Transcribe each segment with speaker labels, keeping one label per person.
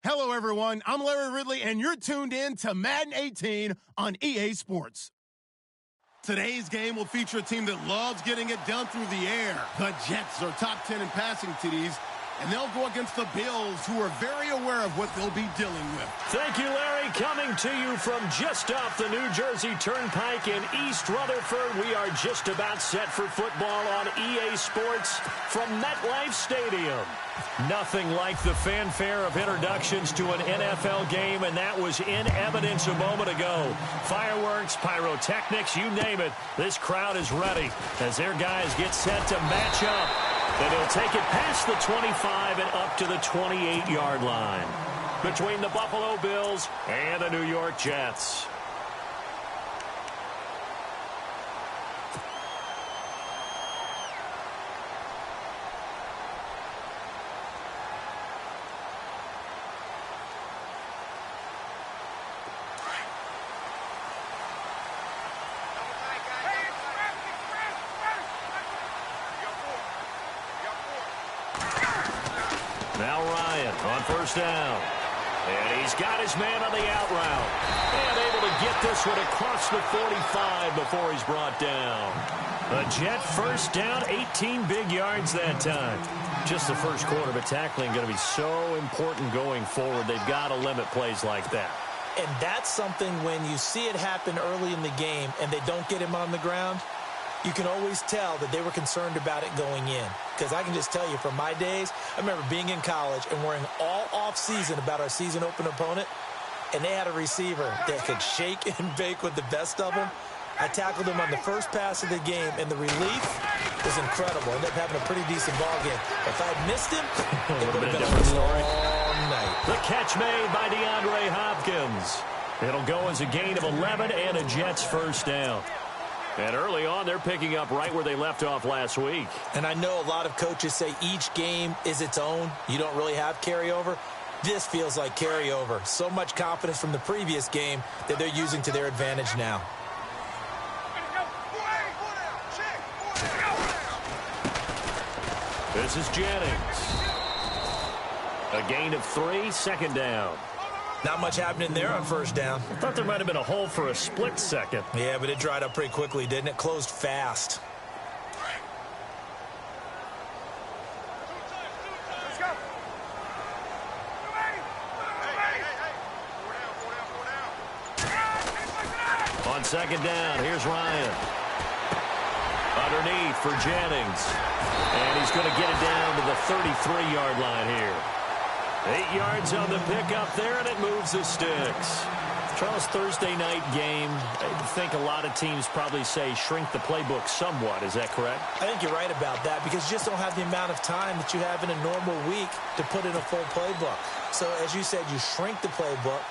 Speaker 1: Hello, everyone. I'm Larry Ridley, and you're tuned in to Madden 18 on EA Sports. Today's game will feature a team that loves getting it done through the air. The Jets are top 10 in passing TDs, and they'll go against the Bills, who are very aware of what they'll be dealing with.
Speaker 2: Thank you, Larry. Coming to you from just off the New Jersey Turnpike in East Rutherford, we are just about set for football on EA Sports from MetLife Stadium. Nothing like the fanfare of introductions to an NFL game, and that was in evidence a moment ago. Fireworks, pyrotechnics, you name it. This crowd is ready as their guys get set to match up. And he'll take it past the 25 and up to the 28-yard line between the Buffalo Bills and the New York Jets. Now Ryan on first down. And he's got his man on the out route. And able to get this one across the 45 before he's brought down. A Jet first down, 18 big yards that time. Just the first quarter, but tackling going to be so important going forward. They've got to limit plays like that.
Speaker 3: And that's something when you see it happen early in the game and they don't get him on the ground, you can always tell that they were concerned about it going in. Because I can just tell you, from my days, I remember being in college and worrying all off-season about our season opener opponent, and they had a receiver that could shake and bake with the best of them. I tackled him on the first pass of the game, and the relief was incredible. Ended up having a pretty decent ball game. If I'd missed him, it would have been a different story all night.
Speaker 2: The catch made by DeAndre Hopkins. It'll go as a gain of 11 and a Jets first down. And early on, they're picking up right where they left off last week.
Speaker 3: And I know a lot of coaches say each game is its own. You don't really have carryover. This feels like carryover. So much confidence from the previous game that they're using to their advantage now.
Speaker 2: This is Jennings. A gain of 3, second down.
Speaker 3: Not much happening there on first down.
Speaker 2: I thought there might have been a hole for a split second.
Speaker 3: Yeah, but it dried up pretty quickly, didn't it? Closed fast.
Speaker 2: On second down, here's Ryan. Underneath for Jennings. And he's going to get it down to the 33-yard line here. 8 yards on the pickup there, and it moves the sticks. Charles, Thursday night game, I think a lot of teams probably say shrink the playbook somewhat. Is that correct?
Speaker 3: I think you're right about that because you just don't have the amount of time that you have in a normal week to put in a full playbook. So, as you said, you shrink the playbook,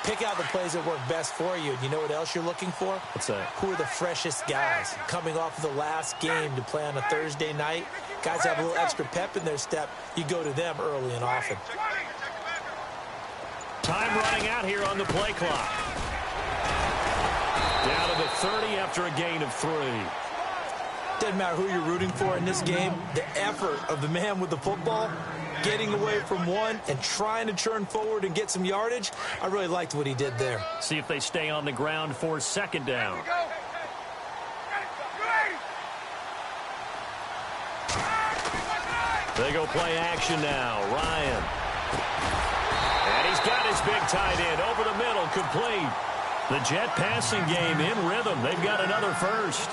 Speaker 3: pick out the plays that work best for you. And you know what else you're looking for?
Speaker 2: What's that?
Speaker 3: Who are the freshest guys coming off of the last game to play on a Thursday night? Guys have a little extra pep in their step. You go to them early and often.
Speaker 2: Time running out here on the play clock. Down to the 30 after a gain of 3.
Speaker 3: Doesn't matter who you're rooting for in this game. The effort of the man with the football, getting away from one and trying to turn forward and get some yardage, I really liked what he did there.
Speaker 2: See if they stay on the ground for second down. They go play action now. Ryan. And he's got his big tight end over the middle, complete. The Jet passing game in rhythm. They've got another first.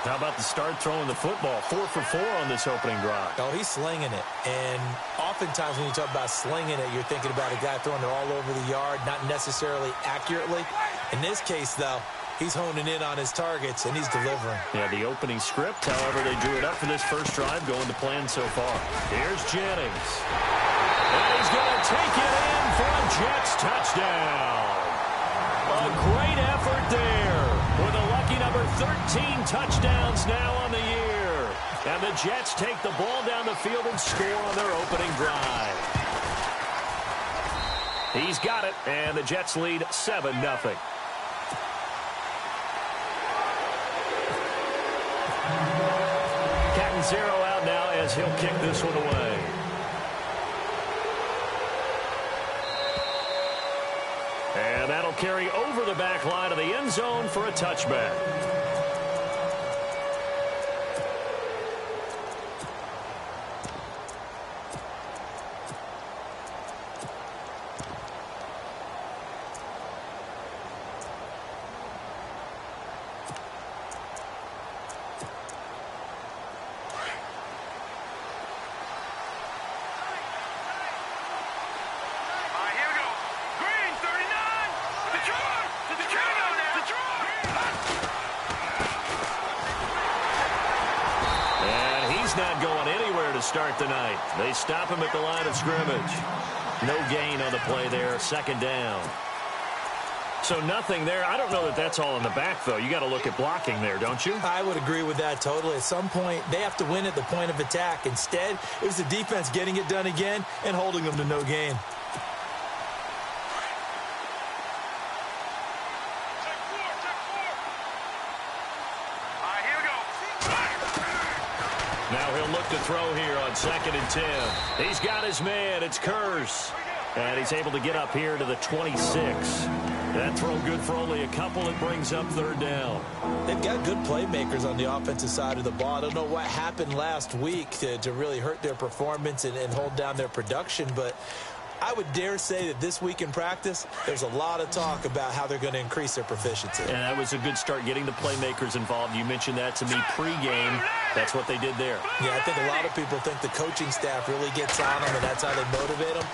Speaker 2: How about the start throwing the football? 4 for 4 on this opening drive.
Speaker 3: Oh, he's slinging it. And oftentimes when you talk about slinging it, you're thinking about a guy throwing it all over the yard, not necessarily accurately. In this case, though, he's honing in on his targets, and he's delivering.
Speaker 2: Yeah, the opening script, however, they drew it up for this first drive, going to plan so far. Here's Jennings. And he's going to take it in for a Jets touchdown. A great effort there with a lucky number 13 touchdowns now on the year. And the Jets take the ball down the field and score on their opening drive. He's got it, and the Jets lead 7-0. Captain Zero out now as he'll kick this one away. That'll carry over the back line of the end zone for a touchback. Not going anywhere to start the night. They stop him at the line of scrimmage. No gain on the play there. Second down. So nothing there. I don't know that that's all in the back, though. You got to look at blocking there, don't you?
Speaker 3: I would agree with that totally. At some point, they have to win at the point of attack. Instead, it was the defense getting it done again and holding them to no gain.
Speaker 2: Now he'll look to throw here on 2nd and 10. He's got his man. It's Kurz. And he's able to get up here to the 26. That throw good for only a couple. It brings up 3rd down.
Speaker 3: They've got good playmakers on the offensive side of the ball. I don't know what happened last week to really hurt their performance and hold down their production, but I would dare say that this week in practice, there's a lot of talk about how they're going to increase their proficiency.
Speaker 2: And that was a good start, getting the playmakers involved. You mentioned that to me pregame. That's what they did there.
Speaker 3: Yeah, I think a lot of people think the coaching staff really gets on them, and that's how they motivate them.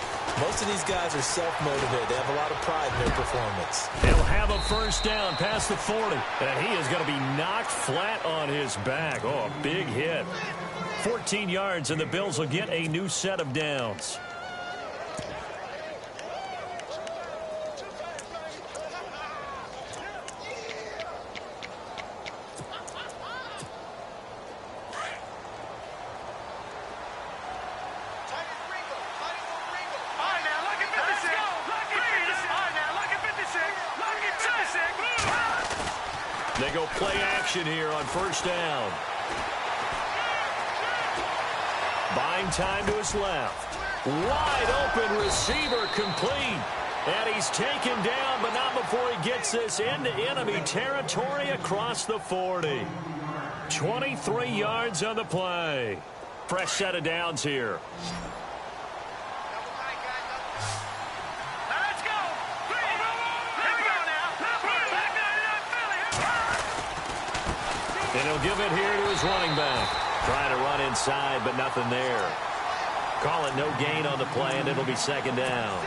Speaker 3: Most of these guys are self-motivated. They have a lot of pride in their performance.
Speaker 2: They'll have a 1st down past the 40. And he is going to be knocked flat on his back. Oh, a big hit. 14 yards, and the Bills will get a new set of downs. They go play action here on 1st down. Buying time to his left. Wide open receiver complete. And he's taken down, but not before he gets this into enemy territory across the 40. 23 yards on the play. Fresh set of downs here. And he'll give it here to his running back. Trying to run inside, but nothing there. Call it no gain on the play, and it'll be 2nd down.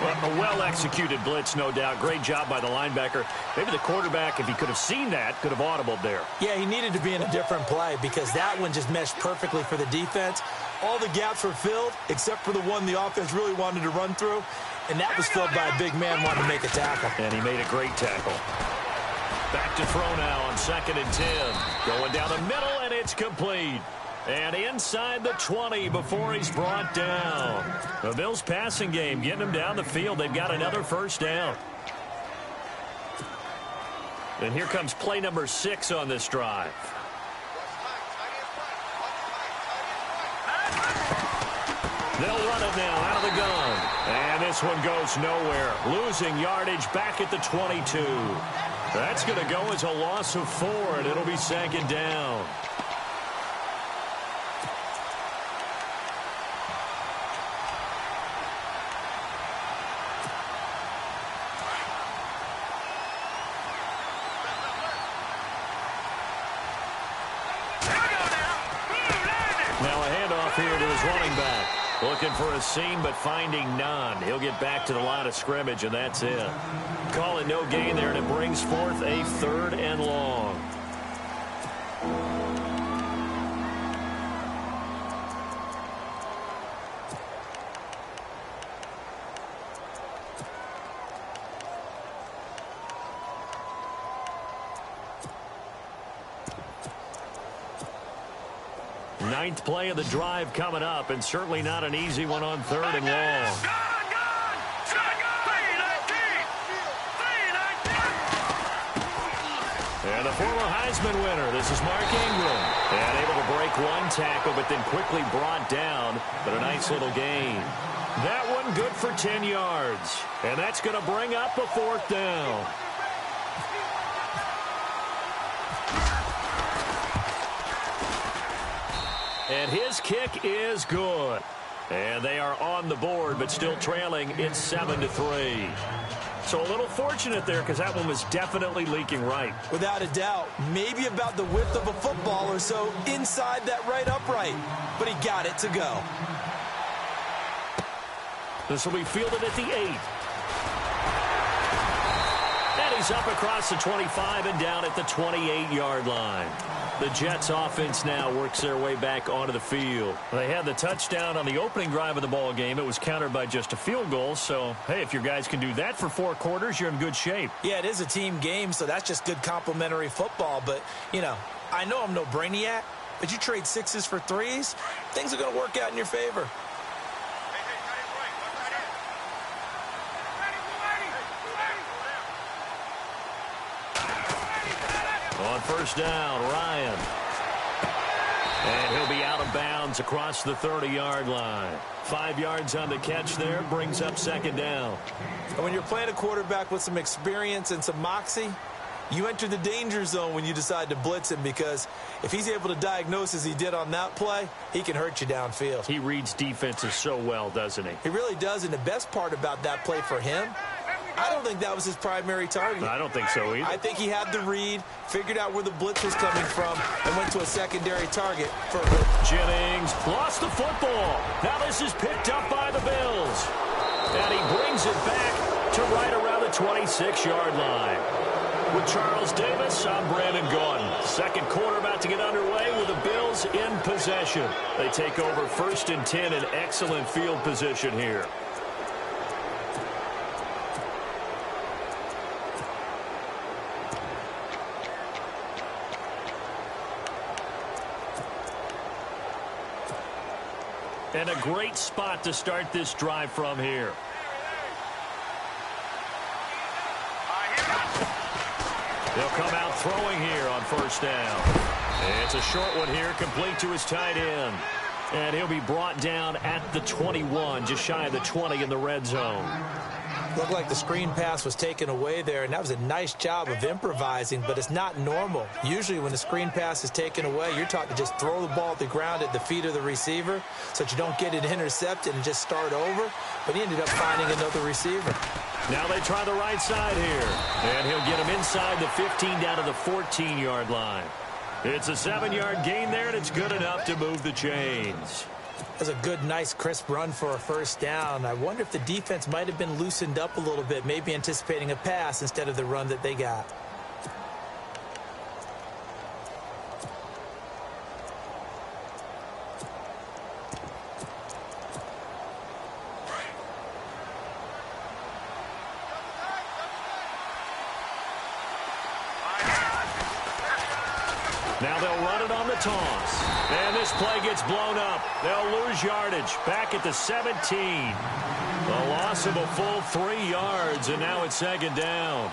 Speaker 2: Well, a well-executed blitz, no doubt. Great job by the linebacker. Maybe the quarterback, if he could have seen that, could have audibled there.
Speaker 3: Yeah, he needed to be in a different play because that one just meshed perfectly for the defense. All the gaps were filled except for the one the offense really wanted to run through, and that was filled by a big man wanting to make a tackle.
Speaker 2: And he made a great tackle. Back to throw now on 2nd and 10. Going down the middle, and it's complete. And inside the 20 before he's brought down. The Bills' passing game getting him down the field. They've got another 1st down. And here comes play number 6 on this drive. They'll run it now out of the gun. And this one goes nowhere. Losing yardage back at the 22. That's going to go as a loss of 4, and it'll be 2nd down. Now a handoff here to his running back. Looking for a seam, but finding none. He'll get back to the line of scrimmage, and that's it. Call it no gain there, and it brings forth a 3rd and long. Ninth play of the drive coming up, and certainly not an easy one on 3rd and long. And the former Heisman winner, this is Mark Ingram. And able to break one tackle, but then quickly brought down. But a nice little gain. That one good for 10 yards. And that's going to bring up a 4th down. And his kick is good. And they are on the board, but still trailing. It's 7-3. So a little fortunate there because that one was definitely leaking right.
Speaker 3: Without a doubt. Maybe about the width of a football or so inside that right upright. But he got it to go.
Speaker 2: This will be fielded at the 8. And he's up across the 25 and down at the 28-yard line. The Jets offense now works their way back onto the field. They had the touchdown on the opening drive of the ball game. It was countered by just a field goal. So, hey, if your guys can do that for 4 quarters, you're in good shape.
Speaker 3: Yeah, it is a team game, so that's just good complimentary football. But, you know, I know I'm no brainiac, but you trade 6s for 3s, things are going to work out in your favor.
Speaker 2: On first down, Ryan. And he'll be out of bounds across the 30-yard line. 5 yards on the catch there, brings up 2nd down.
Speaker 3: And when you're playing a quarterback with some experience and some moxie, you enter the danger zone when you decide to blitz him, because if he's able to diagnose as he did on that play, he can hurt you downfield.
Speaker 2: He reads defenses so well, doesn't he?
Speaker 3: He really does, and the best part about that play for him, I don't think that was his primary target.
Speaker 2: I don't think so either.
Speaker 3: I think he had the read, figured out where the blitz was coming from, and went to a secondary target for
Speaker 2: Jennings lost the football. Now this is picked up by the Bills. And he brings it back to right around the 26-yard line. With Charles Davis, I'm Brandon Gordon. 2nd quarter about to get underway with the Bills in possession. They take over 1st and 10 in excellent field position here. And a great spot to start this drive from here. They'll come out throwing here on 1st down. It's a short one here, complete to his tight end. And he'll be brought down at the 21, just shy of the 20 in the red zone.
Speaker 3: Looked like the screen pass was taken away there, and that was a nice job of improvising, but it's not normal. Usually when the screen pass is taken away, you're taught to just throw the ball at the ground at the feet of the receiver so that you don't get it intercepted and just start over, but he ended up finding another receiver.
Speaker 2: Now they try the right side here, and he'll get him inside the 15 down to the 14-yard line. It's a 7-yard gain there, and it's good enough to move the chains.
Speaker 3: That's a good, nice, crisp run for a 1st down. I wonder if the defense might have been loosened up a little bit, maybe anticipating a pass instead of the run that they got.
Speaker 2: Now they'll run it on the toss. And this play gets blown up. They'll lose yardage back at the 17. A loss of a full 3 yards, and now it's 2nd down.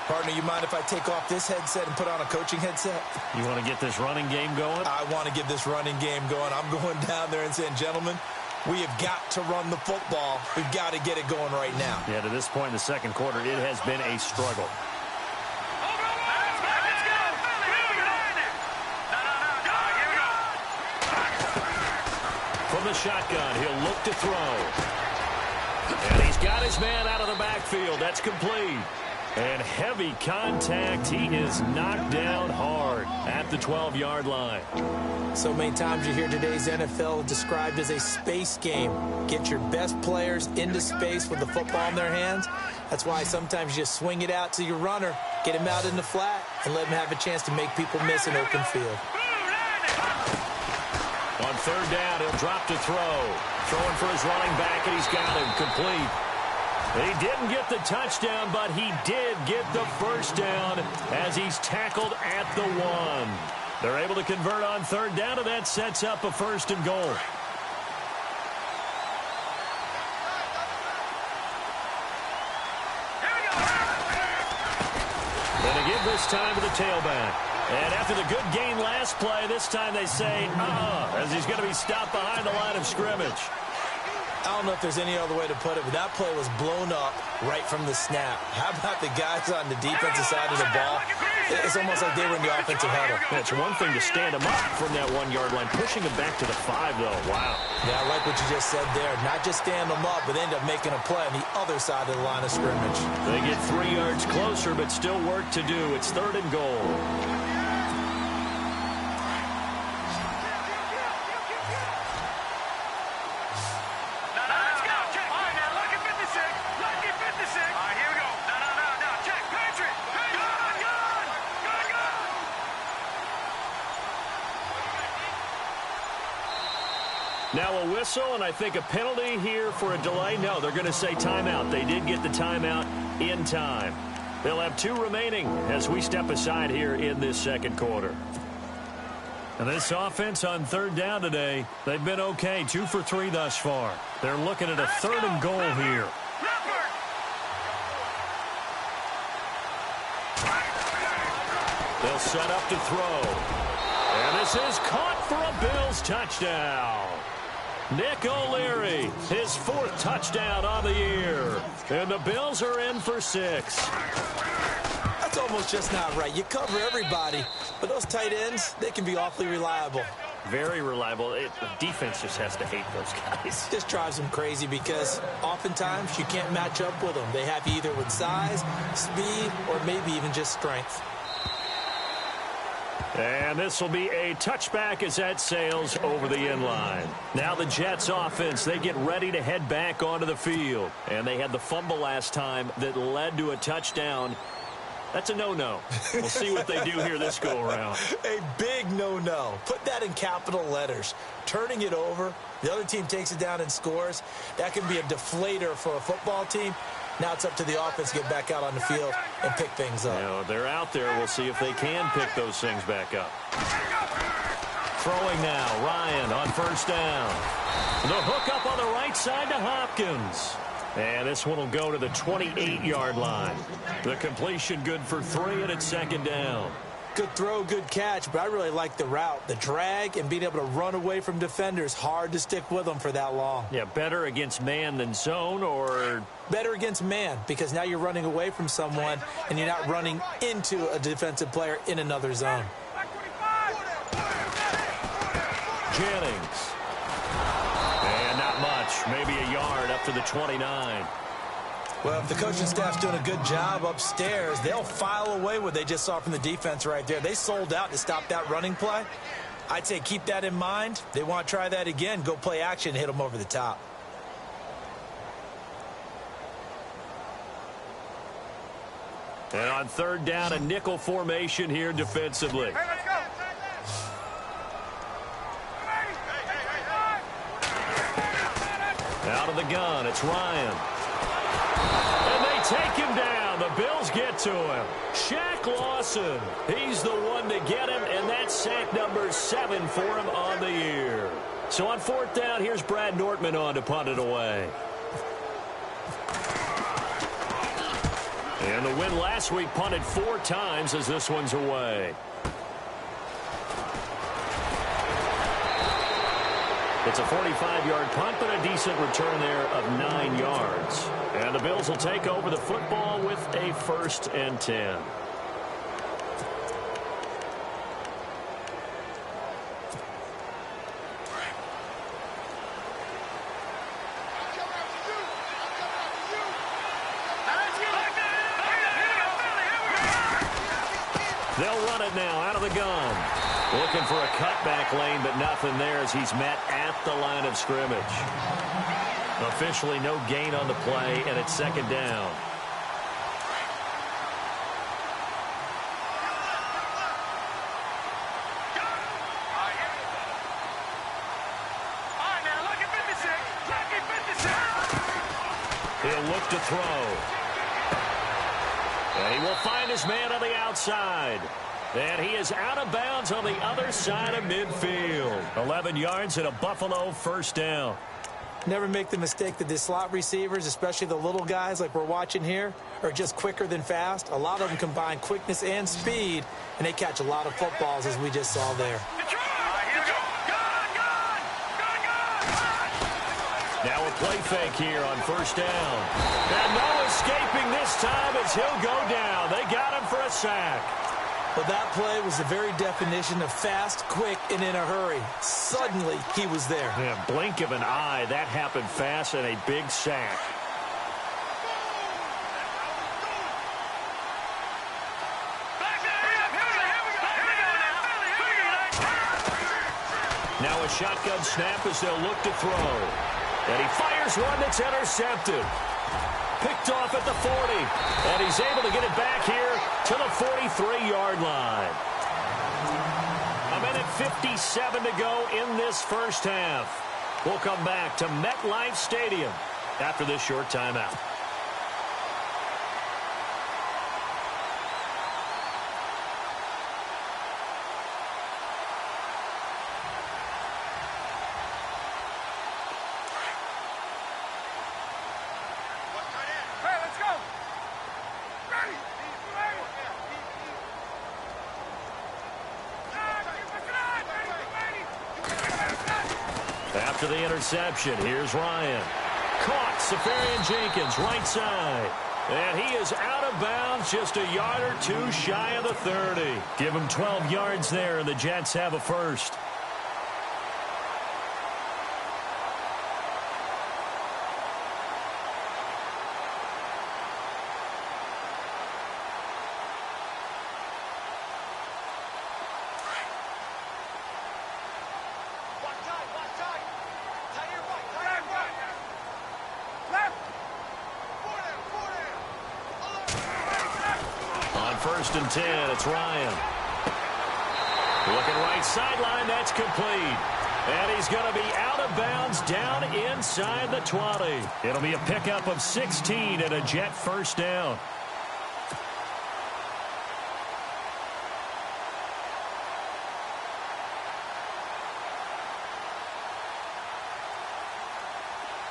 Speaker 3: Partner, you mind if I take off this headset and put on a coaching headset?
Speaker 2: You want to get this running game going?
Speaker 3: I want to get this running game going. I'm going down there and saying, gentlemen, we have got to run the football. We've got to get it going right now.
Speaker 2: Yeah, to this point in the 2nd quarter, it has been a struggle. From the shotgun, he'll look to throw. And he's got his man out of the backfield. That's complete. And heavy contact. He is knocked down hard at the 12-yard line.
Speaker 3: So many times you hear today's NFL described as a space game. Get your best players into space with the football in their hands. That's why sometimes you just swing it out to your runner, get him out in the flat, and let him have a chance to make people miss an open field.
Speaker 2: On 3rd down, he'll drop to throw. Throwing for his running back, and he's got him complete. He didn't get the touchdown, but he did get the 1st down as he's tackled at the 1. They're able to convert on 3rd down, and that sets up a 1st and goal. And to give this time to the tailback. And after the good gain last play, this time they say, as he's going to be stopped behind the line of scrimmage.
Speaker 3: I don't know if there's any other way to put it, but that play was blown up right from the snap. How about the guys on the defensive side of the ball? It's almost like they were in the offensive huddle.
Speaker 2: It's one thing to stand him up from that 1-yard line. Pushing him back to the 5, though. Wow.
Speaker 3: Yeah, I like what you just said there. Not just stand them up, but end up making a play on the other side of the line of scrimmage.
Speaker 2: They get 3 yards closer, but still work to do. It's 3rd and goal. Now a whistle, and I think a penalty here for a delay. No, they're going to say timeout. They did get the timeout in time. They'll have 2 remaining as we step aside here in this second quarter. And this offense on 3rd down today, they've been okay. 2 for 3 thus far. They're looking at a 3rd and goal here. They'll set up to throw. And this is caught for a Bills touchdown. Nick O'Leary, his 4th touchdown on the year. And the Bills are in for 6.
Speaker 3: That's almost just not right. You cover everybody, but those tight ends, they can be awfully reliable.
Speaker 2: Very reliable. The defense just has to hate those guys.
Speaker 3: Just drives them crazy because oftentimes you can't match up with them. They have you either with size, speed, or maybe even just strength.
Speaker 2: And this will be a touchback as that sails over the end line. Now the Jets offense, they get ready to head back onto the field. And they had the fumble last time that led to a touchdown. That's a no-no. We'll see what they do here this go-around.
Speaker 3: A big no-no. Put that in capital letters. Turning it over, the other team takes it down and scores. That can be a deflator for a football team. Now it's up to the offense to get back out on the field and pick things up.
Speaker 2: You know, they're out there. We'll see if they can pick those things back up. Throwing now, Ryan on 1st down. The hook up on the right side to Hopkins. And this one will go to the 28-yard line. The completion good for 3, and it's 2nd down.
Speaker 3: Good throw, good catch, but I really like the route. The drag and being able to run away from defenders, hard to stick with them for that long.
Speaker 2: Yeah, better against man than zone, or?
Speaker 3: Better against man, because now you're running away from someone and you're not running into a defensive player in another zone.
Speaker 2: Jennings. And not much, maybe a yard up to the 29.
Speaker 3: Well, if the coaching staff's doing a good job upstairs, they'll file away what they just saw from the defense right there. They sold out to stop that running play. I'd say keep that in mind. They want to try that again, go play action, hit them over the top.
Speaker 2: And on 3rd down, a nickel formation here defensively.
Speaker 4: Hey, let's go.
Speaker 2: Out of the gun, it's Ryan. And they take him down. The Bills get to him. Shaq Lawson, he's the one to get him, and that's sack number 7 for him on the year. So on 4th down, here's Brad Nortman on to punt it away. And the win last week punted 4 times as this one's away. It's a 45-yard punt, but a decent return there of 9 yards. And the Bills will take over the football with a 1st and 10. They'll run it now out of the gun. Looking for a cutback lane, but nothing there as he's met at the line of scrimmage. Officially no gain on the play, and it's 2nd down. He'll look to throw. And he will find his man on the outside. And he is out of bounds on the other side of midfield. 11 yards and a Buffalo 1st down.
Speaker 3: Never make the mistake that the slot receivers, especially the little guys like we're watching here, are just quicker than fast. A lot of them combine quickness and speed, and they catch a lot of footballs, as we just saw there.
Speaker 2: Now a play fake here on first down. And no escaping this time as he'll go down. They got him for a sack.
Speaker 3: Well, that play was the very definition of fast, quick, and in a hurry. Suddenly, he was there.
Speaker 2: Yeah, blink of an eye. That happened fast and a big sack. Now a shotgun snap as they'll look to throw. And he fires one that's intercepted. Picked off at the 40. And he's able to get it back here to the 43-yard line. 1:57 to go in this first half. We'll come back to MetLife Stadium after this short timeout. After the interception, here's Ryan. Caught Safarian-Jenkins, right side. And he is out of bounds, just a yard or two shy of the 30. Give him 12 yards there, and the Jets have a first. First and 10, it's Ryan. Looking right sideline, that's complete. And he's going to be out of bounds down inside the 20. It'll be a pickup of 16 and a Jet first down.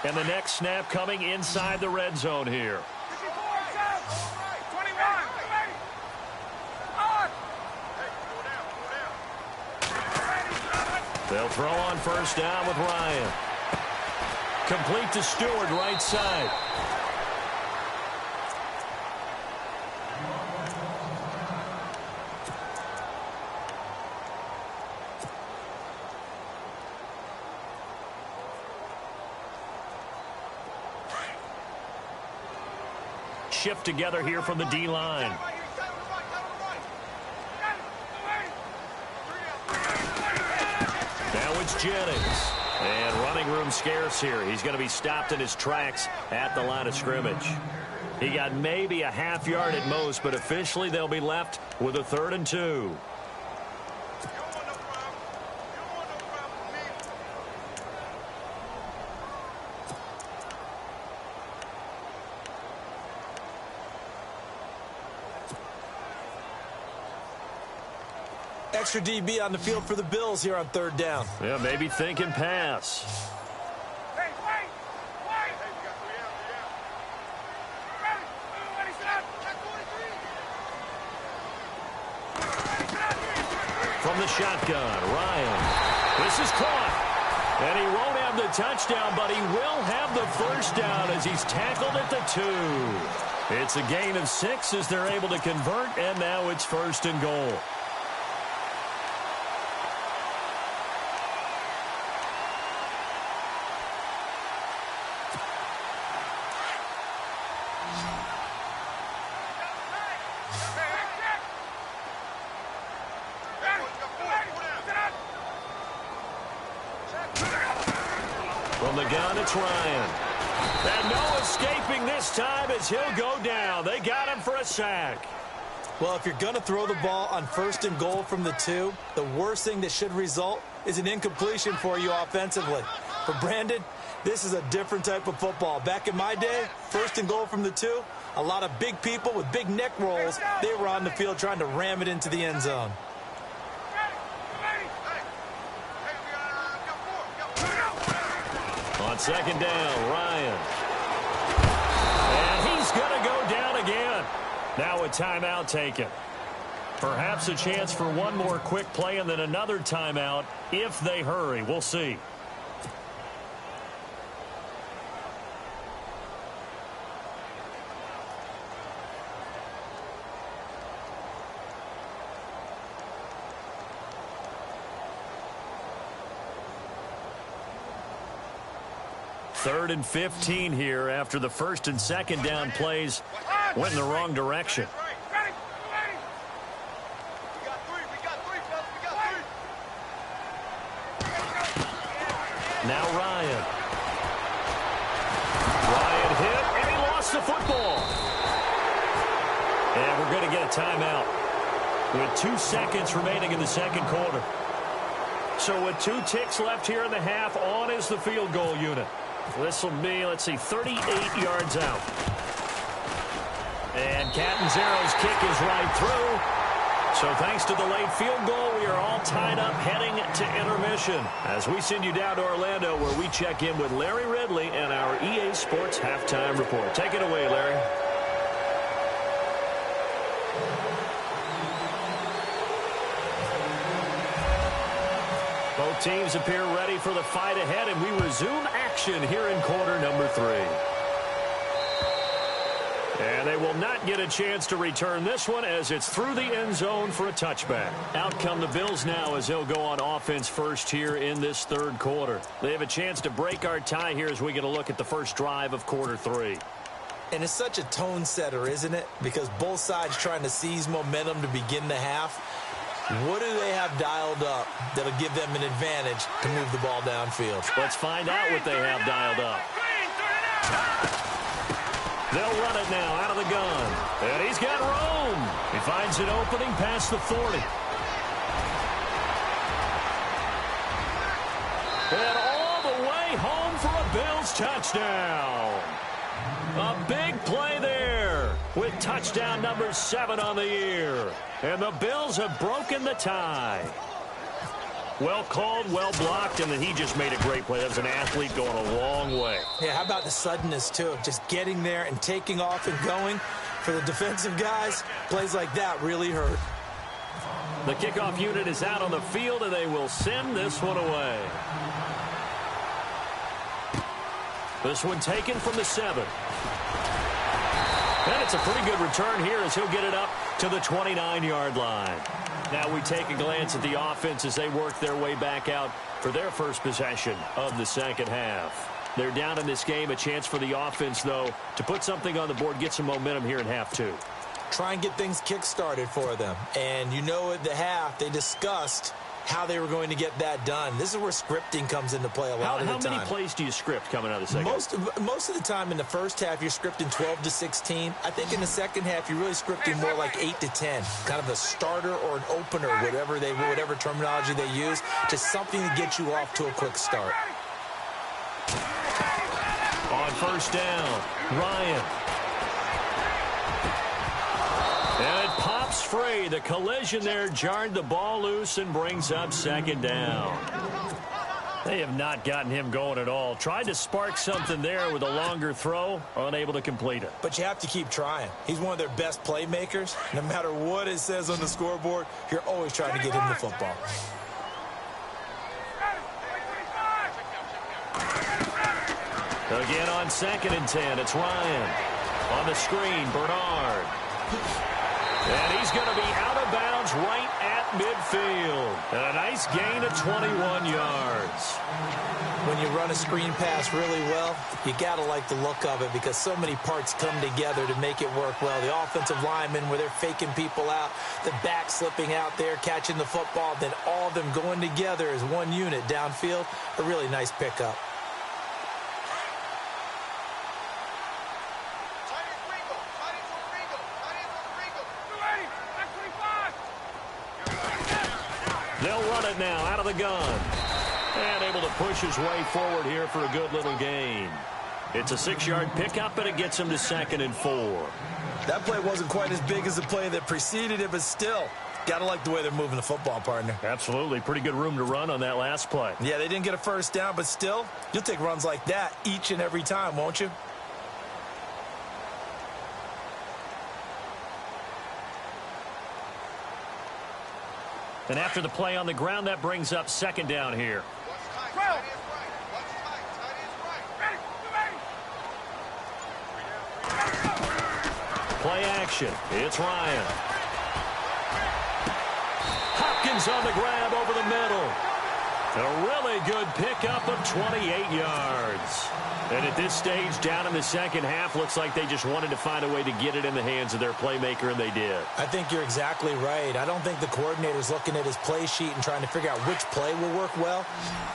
Speaker 2: And the next snap coming inside the red zone here. They'll throw on first down with Ryan. Complete to Stewart, right side. Shift together here from the D-line. Now it's Jennings. And running room scarce here. He's going to be stopped in his tracks at the line of scrimmage. He got maybe a half yard at most, but officially they'll be left with a 3rd and 2.
Speaker 3: Extra DB on the field for the Bills here on 3rd down.
Speaker 2: Yeah, maybe thinking pass. From the shotgun, Ryan. This is caught. And he won't have the touchdown, but he will have the first down as he's tackled at the 2. It's a gain of 6 as they're able to convert, and now it's 1st and goal. From the gun, it's Ryan. And no escaping this time as he'll go down. They got him for a sack.
Speaker 3: Well, if you're going to throw the ball on 1st and goal from the 2, the worst thing that should result is an incompletion for you offensively. For Brandon, this is a different type of football. Back in my day, 1st and goal from the 2, a lot of big people with big neck rolls, they were on the field trying to ram it into the end zone.
Speaker 2: On second down, Ryan. And he's going to go down again. Now a timeout taken. Perhaps a chance for one more quick play and then another timeout if they hurry. We'll see. Third and 15 here after the first and second down plays went in the wrong direction. Now Ryan. Ryan hit, and he lost the football. And we're going to get a timeout with 2 seconds remaining in the second quarter. So with 2 ticks left here in the half, on is the field goal unit. This will be, let's see, 38 yards out. And Catanzaro's kick is right through. So thanks to the late field goal, we are all tied up heading to intermission as we send you down to Orlando where we check in with Larry Ridley and our EA Sports Halftime Report. Take it away, Larry. Both teams appear ready for the fight ahead, and we resume action here in quarter number 3. And they will not get a chance to return this one as it's through the end zone for a touchback. Out come the Bills now as they'll go on offense first here in this third quarter. They have a chance to break our tie here as we get a look at the first drive of quarter 3.
Speaker 3: And it's such a tone setter, isn't it? Because both sides trying to seize momentum to begin the half. What do they have dialed up that'll give them an advantage to move the ball downfield?
Speaker 2: Let's find out what they have dialed up. They'll run it now out of the gun. And he's got room. He finds an opening past the 40. And all the way home for a Bills touchdown. A big play there with touchdown number 7 on the year. And the Bills have broken the tie. Well called, well blocked, and then he just made a great play. That was an athlete going a long way.
Speaker 3: Yeah, how about the suddenness, too, of just getting there and taking off and going? For the defensive guys, plays like that really hurt.
Speaker 2: The kickoff unit is out on the field, and they will send this one away. This one taken from the 7. And it's a pretty good return here as he'll get it up to the 29-yard line. Now we take a glance at the offense as they work their way back out for their first possession of the second half. They're down in this game. A chance for the offense, though, to put something on the board, get some momentum here in half 2.
Speaker 3: Try and get things kick-started for them. And you know at the half, they discussed how they were going to get that done. This is where scripting comes into play a lot of the time.
Speaker 2: How many plays do you script coming out of the second?
Speaker 3: Most of the time in the first half, you're scripting 12 to 16. I think in the second half, you're really scripting more like 8 to 10. Kind of a starter or an opener, whatever terminology they use, just something to get you off to a quick start.
Speaker 2: On first down, Ryan. And it pops free. The collision there jarred the ball loose and brings up second down. They have not gotten him going at all. Tried to spark something there with a longer throw, unable to complete it.
Speaker 3: But you have to keep trying. He's one of their best playmakers. No matter what it says on the scoreboard, you're always trying to get him the football.
Speaker 2: Again on second and 10, it's Ryan. On the screen, Bernard. And he's going to be out of bounds right at midfield. And a nice gain of 21 yards.
Speaker 3: When you run a screen pass really well, you got to like the look of it because so many parts come together to make it work well. The offensive linemen, where they're faking people out, the back slipping out there, catching the football, then all of them going together as one unit downfield. A really nice pickup.
Speaker 2: They'll run it now out of the gun. And able to push his way forward here for a good little gain. It's a 6-yard pickup, and it gets him to 2nd and 4.
Speaker 3: That play wasn't quite as big as the play that preceded it, but still, Got to like the way they're moving the football, partner.
Speaker 2: Absolutely. Pretty good room to run on that last play.
Speaker 3: Yeah, they didn't get a first down, but still, you'll take runs like that each and every time, won't you?
Speaker 2: And after the play on the ground, that brings up second down here. Play action. It's Ryan. Hopkins on the grab over the middle. A really good pickup of 28 yards. And at this stage, down in the second half, looks like they just wanted to find a way to get it in the hands of their playmaker, and they did.
Speaker 3: I think you're exactly right. I don't think the coordinator's looking at his play sheet and trying to figure out which play will work well.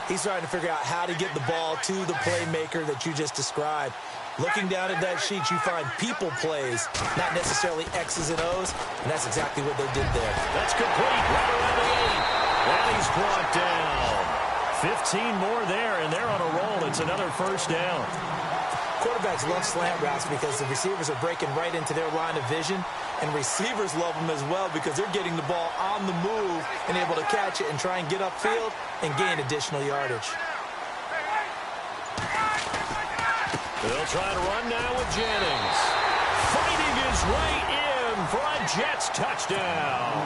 Speaker 3: He's trying to figure out how to get the ball to the playmaker that you just described. Looking down at that sheet, you find people plays, not necessarily X's and O's, and that's exactly what they did there.
Speaker 2: That's complete. Right around the 8. And he's brought down. 15 more there, and they're on a roll. It's another first down.
Speaker 3: Quarterbacks love slant routes because the receivers are breaking right into their line of vision, and receivers love them as well because they're getting the ball on the move and able to catch it and try and get upfield and gain additional yardage.
Speaker 2: They'll try to run now with Jennings. Fighting his way in for a Jets touchdown.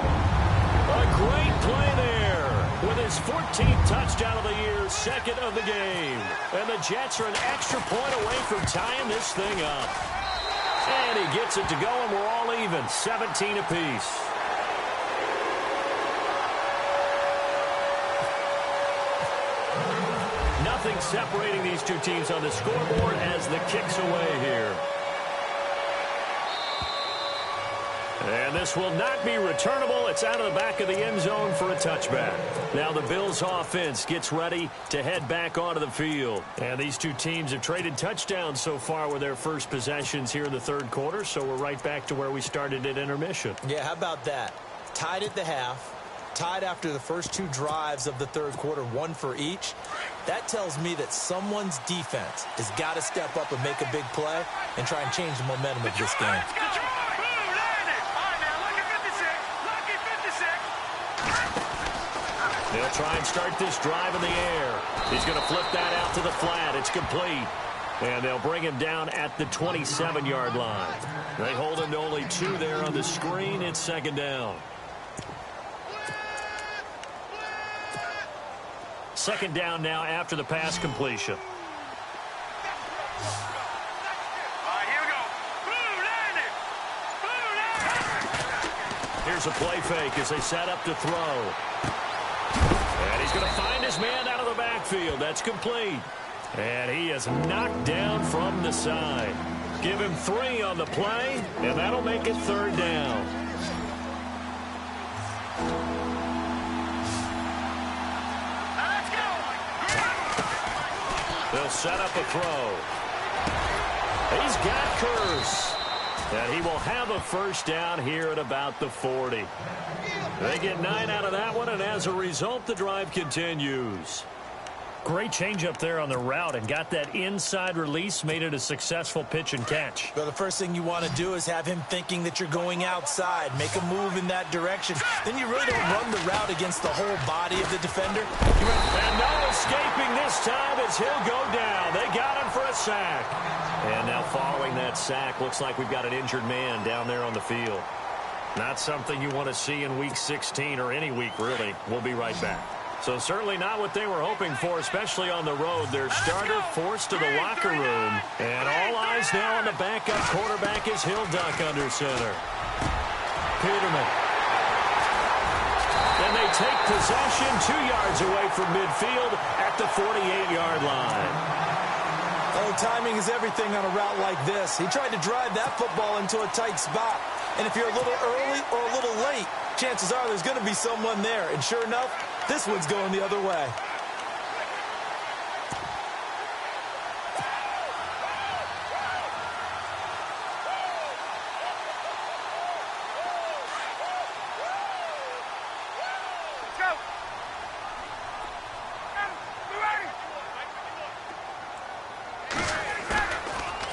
Speaker 2: A great play there with his 14th touchdown of the year, second of the game. And the Jets are an extra point away from tying this thing up. And he gets it to go, and we're all even, 17 apiece. Nothing separating these two teams on the scoreboard as the kick's away here. And this will not be returnable. It's out of the back of the end zone for a touchback. Now the Bills offense gets ready to head back onto the field. And these two teams have traded touchdowns so far with their first possessions here in the third quarter, so we're right back to where we started at intermission.
Speaker 3: Yeah, how about that? Tied at the half. Tied after the first two drives of the third quarter, one for each. That tells me that someone's defense has got to step up and make a big play and try and change the momentum of this game.
Speaker 2: They'll try and start this drive in the air. He's going to flip that out to the flat. It's complete. And they'll bring him down at the 27-yard line. They hold him to only 2 there on the screen. It's second down. Second down now after the pass completion. Here's a play fake as they set up to throw. And he's going to find his man out of the backfield. That's complete. And he is knocked down from the side. Give him 3 on the play, and that'll make it third down. They'll set up a throw. He's got Curse. And he will have a first down here at about the 40. They get 9 out of that one, and as a result, the drive continues. Great change up there on the route and got that inside release, made it a successful pitch and catch.
Speaker 3: Well, the first thing you want to do is have him thinking that you're going outside, make a move in that direction. Then you really don't run the route against the whole body of the defender.
Speaker 2: And no escaping this time as he'll go down. They got him for a sack. And now following that sack, looks like we've got an injured man down there on the field. Not something you want to see in Week 16 or any week, really. We'll be right back. So certainly not what they were hoping for, especially on the road. Their starter forced to the locker room. And all eyes now on the backup quarterback as he'll duck under center. Peterman. And they take possession 2 yards away from midfield at the 48-yard line.
Speaker 3: Oh, timing is everything on a route like this. He tried to drive that football into a tight spot. And if you're a little early or a little late, chances are there's going to be someone there. And sure enough, this one's going the other way.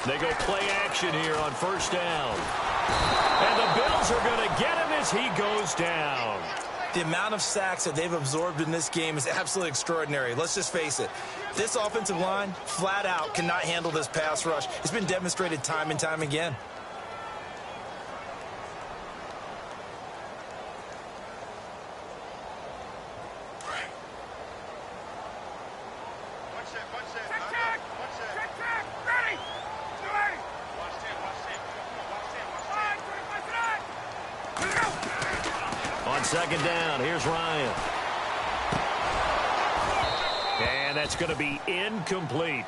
Speaker 2: They go play action here on first down. And the Bills are going to get him as he goes down.
Speaker 3: The amount of sacks that they've absorbed in this game is absolutely extraordinary. Let's just face it. This offensive line, flat out, cannot handle this pass rush. It's been demonstrated time and time again.
Speaker 2: On second down, here's Ryan. And that's going to be incomplete.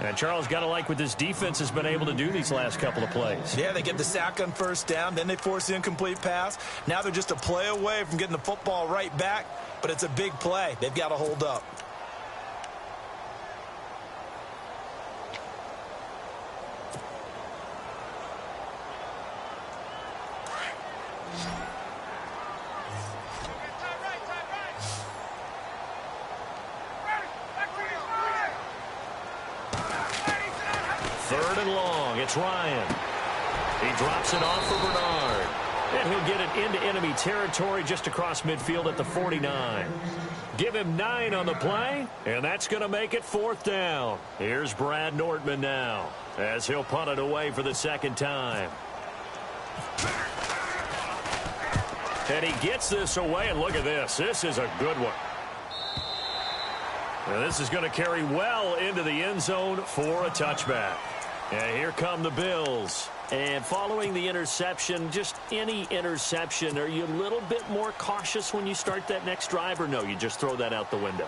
Speaker 2: And Charles, got to like what this defense has been able to do these last couple of plays.
Speaker 3: Yeah, they get the sack on first down, then they force the incomplete pass. Now they're just a play away from getting the football right back, but it's a big play. They've got to hold up.
Speaker 2: Third and long, it's Ryan. He drops it off for Bernard. And he'll get it into enemy territory just across midfield at the 49. Give him 9 on the play, and that's going to make it fourth down. Here's Brad Nordman now, as he'll punt it away for the second time. And he gets this away, and look at this. This is a good one. And this is going to carry well into the end zone for a touchback. And here come the Bills. And following the interception, just any interception, are you a little bit more cautious when you start that next drive, or no, you just throw that out the window?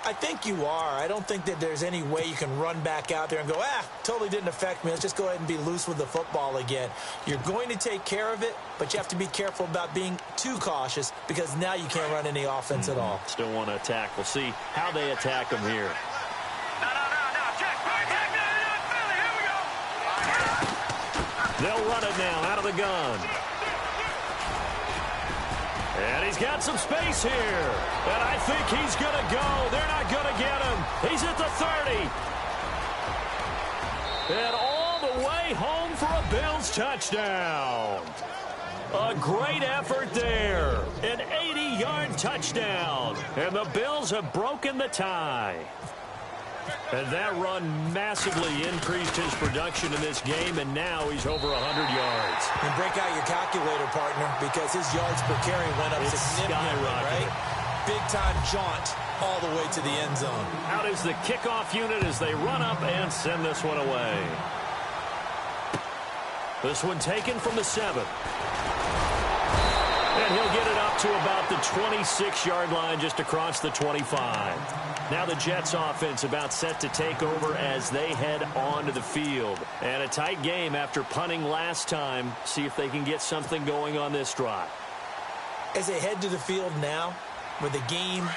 Speaker 3: I think you are. I don't think that there's any way you can run back out there and go, totally didn't affect me. Let's just go ahead and be loose with the football again. You're going to take care of it, but you have to be careful about being too cautious because now you can't run any offense at all.
Speaker 2: Still want to attack. We'll see how they attack them here. They'll run it now out of the gun. And he's got some space here. And I think he's going to go. They're not going to get him. He's at the 30. And all the way home for a Bills touchdown. A great effort there. An 80-yard touchdown. And the Bills have broken the tie. And that run massively increased his production in this game, and now he's over 100 yards.
Speaker 3: And break out your calculator, partner, because his yards per carry went up significantly, right? Big-time jaunt all the way to the end zone.
Speaker 2: Out is the kickoff unit as they run up and send this one away. This one taken from the 7. And he'll get it up to about the 26-yard line just across the 25. Now the Jets offense about set to take over as they head onto the field. And a tight game after punting last time. See if they can get something going on this drive.
Speaker 3: As they head to the field now, with the game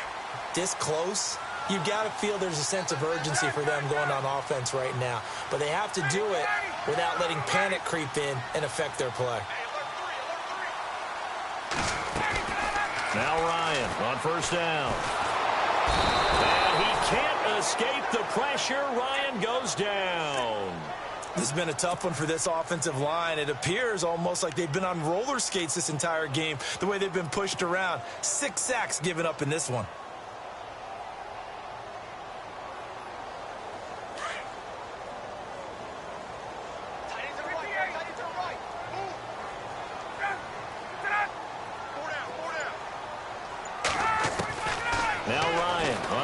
Speaker 3: this close, you've got to feel there's a sense of urgency for them going on offense right now. But they have to do it without letting panic creep in and affect their play.
Speaker 2: Now Ryan on first down. And he can't escape the pressure. Ryan goes down.
Speaker 3: This has been a tough one for this offensive line. It appears almost like they've been on roller skates this entire game, the way they've been pushed around. 6 sacks given up in this one.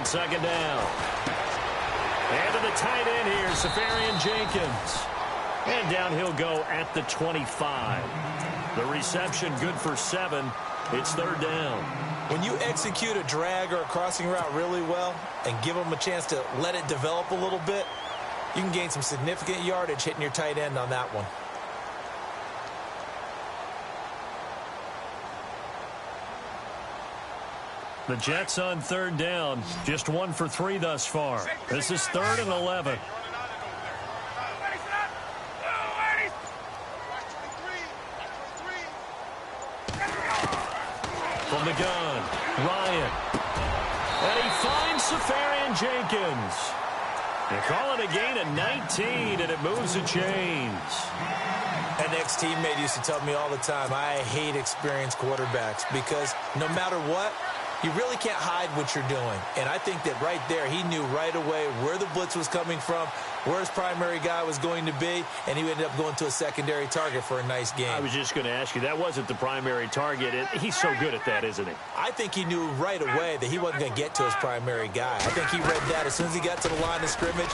Speaker 2: Second down. And to the tight end here, Safarian Jenkins. And down he'll go at the 25. The reception good for 7. It's third down.
Speaker 3: When you execute a drag or a crossing route really well and give them a chance to let it develop a little bit, you can gain some significant yardage hitting your tight end on that one.
Speaker 2: The Jets on third down, just 1 for 3 thus far. This is 3rd and 11. From the gun, Ryan. And he finds Safarian Jenkins. They call it a gain of 19, and it moves the chains.
Speaker 3: An ex-teammate used to tell me all the time, I hate experienced quarterbacks because no matter what, you really can't hide what you're doing. And I think that right there, he knew right away where the blitz was coming from, where his primary guy was going to be, and he ended up going to a secondary target for a nice game.
Speaker 2: I was just going to ask you, that wasn't the primary target. He's so good at that, isn't he?
Speaker 3: I think he knew right away that he wasn't going to get to his primary guy. I think he read that as soon as he got to the line of scrimmage,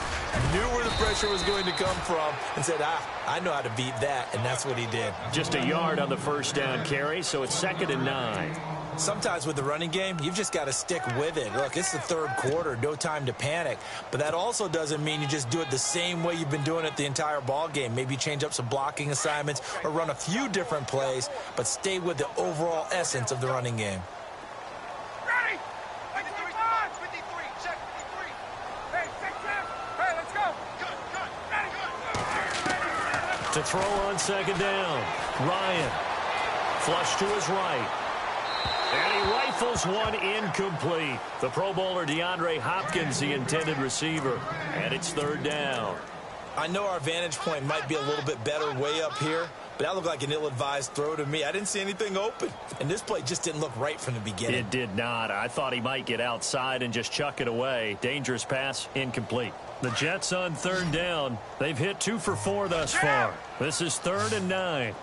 Speaker 3: knew where the pressure was going to come from, and said, I know how to beat that, and that's what he did.
Speaker 2: Just a yard on the first down carry, so it's 2nd and 9.
Speaker 3: Sometimes with the running game, you've just got to stick with it. Look, it's the third quarter, no time to panic. But that also doesn't mean you just do it the same way you've been doing it the entire ball game. Maybe change up some blocking assignments or run a few different plays, but stay with the overall essence of the running game.
Speaker 4: Ready? 53, check 53. Hey, 6 Hey, let's go. Good.
Speaker 2: To throw on 2nd down, Ryan. Flush to his right. And he rifles one incomplete. The Pro Bowler DeAndre Hopkins, the intended receiver. And it's 3rd down.
Speaker 3: I know our vantage point might be a little bit better way up here, but that looked like an ill-advised throw to me. I didn't see anything open. And this play just didn't look right from the beginning.
Speaker 2: It did not. I thought he might get outside and just chuck it away. Dangerous pass, incomplete. The Jets on 3rd down. They've hit 2 for 4 thus far. This is 3rd and 9.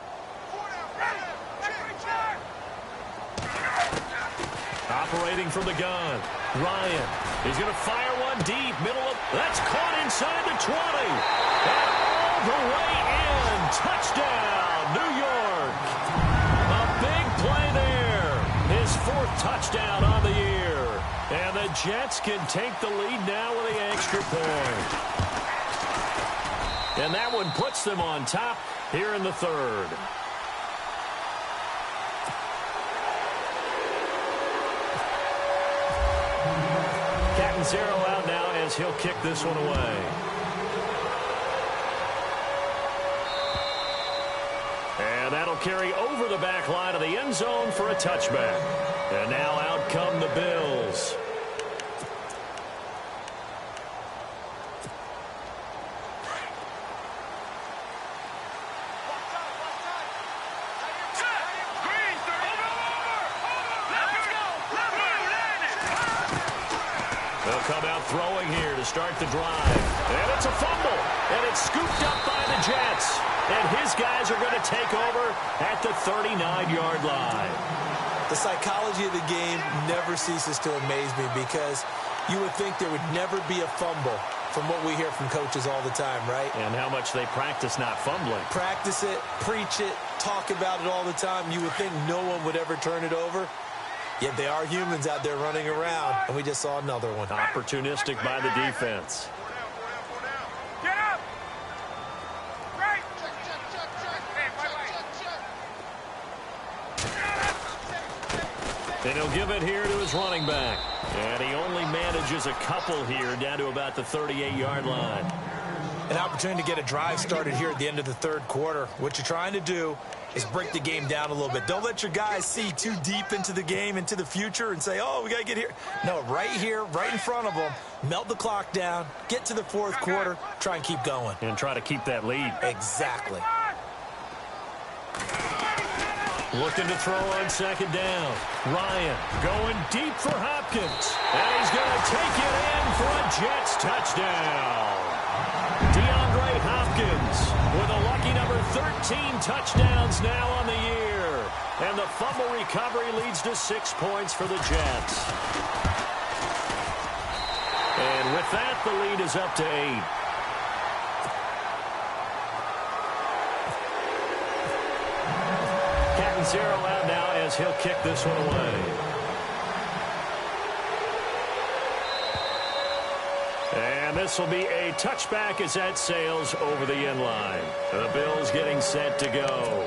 Speaker 2: Operating from the gun, Ryan. He's going to fire one deep, middle of... That's caught inside the 20. And all the way in. Touchdown, New York. A big play there. His 4th touchdown on the year. And the Jets can take the lead now with the extra point. And that one puts them on top here in the 3rd. Zero out now as he'll kick this one away. And that'll carry over the back line of the end zone for a touchback. And now out come the Bills. They'll come out throwing here to start the drive. And it's a fumble. And it's scooped up by the Jets. And his guys are going to take over at the 39-yard line.
Speaker 3: The psychology of the game never ceases to amaze me because you would think there would never be a fumble from what we hear from coaches all the time, right?
Speaker 2: And how much they practice not fumbling.
Speaker 3: Practice it, preach it, talk about it all the time. You would think no one would ever turn it over. Yet they are humans out there running around, and we just saw another one.
Speaker 2: Opportunistic by the defense.
Speaker 4: Get up! Right!
Speaker 2: And he'll give it here to his running back. And he only manages a couple here down to about the 38-yard line.
Speaker 3: An opportunity to get a drive started here at the end of the 3rd quarter. What you're trying to do is break the game down a little bit. Don't let your guys see too deep into the game, into the future, and say, oh, we got to get here. No, right here, right in front of them, melt the clock down, get to the 4th quarter, try and keep going.
Speaker 2: And try to keep that lead.
Speaker 3: Exactly.
Speaker 2: Looking to throw on 2nd down. Ryan going deep for Hopkins. And he's going to take it in for a Jets touchdown. DeAndre Hopkins with a lucky number 13 touchdowns now on the year. And the fumble recovery leads to 6 points for the Jets. And with that, the lead is up to 8. Captain Zero out now as he'll kick this one away. And this will be a touchback as that sails over the end line. The Bills getting set to go.